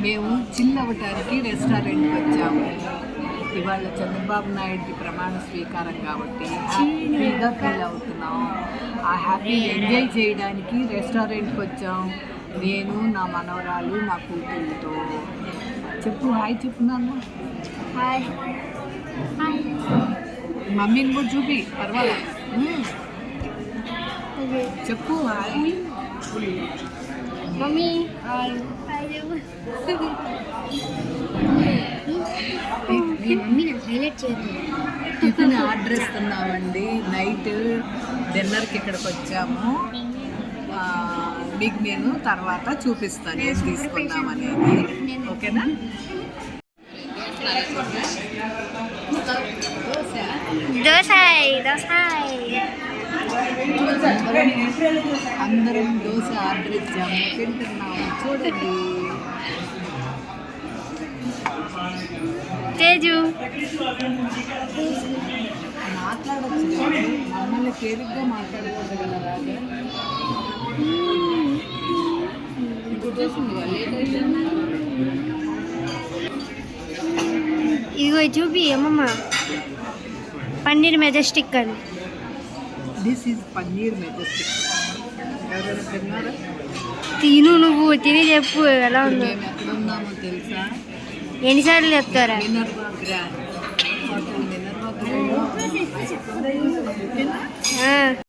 మేము చిల్ అవ్వటానికి రెస్టారెంట్కి వచ్చాము. ఇవాళ చంద్రబాబు నాయుడుది ప్రమాణ స్వీకారం కాబట్టి హ్యాపీగా ఫీల్ అవుతున్నాం. ఆ హ్యాపీ ఎంజాయ్ చేయడానికి రెస్టారెంట్కి వచ్చాం. నేను నా మనవరాలు మా కూతురుతో. చెప్పు హాయ్ చెప్పున్నాను. హాయ్ మమ్మీని కూడా చూపి పర్వాలేదు. చెప్పు హాయ్ మమ్మీ. హాయ్. మీ మమ్మీ నాకు హైలైట్ చేయదు. టిఫిన్ ఆర్డర్ ఇస్తున్నామండి. నైట్ డిన్నర్కి ఇక్కడికి వచ్చాము. మీకు నేను తర్వాత చూపిస్తాను ఏం తీసుకున్నాం అనేది. ఓకేనా? అందరం దోశ ఆర్డర్ ఇచ్చాము, తింటున్నాము. చూడండి తేజు మాట్లాడచ్చు, మమ్మల్ని తేలిగ్గా మాట్లాడకూడదు కదా. రాజా ఇదిగో చూపి అమ్మమ్మ పన్నీర్ మెజెస్టిక్ అని. This is paneer Majestic. ఎవరైనా తిన్నారా? తిను, నువ్వు తిని చెప్పు ఎలా ఉందో. మేము ఎక్కడ ఉన్నామో తెలుసా? ఎన్నిసార్లు చెప్తారా? Minerva grand hotel. Minerva grand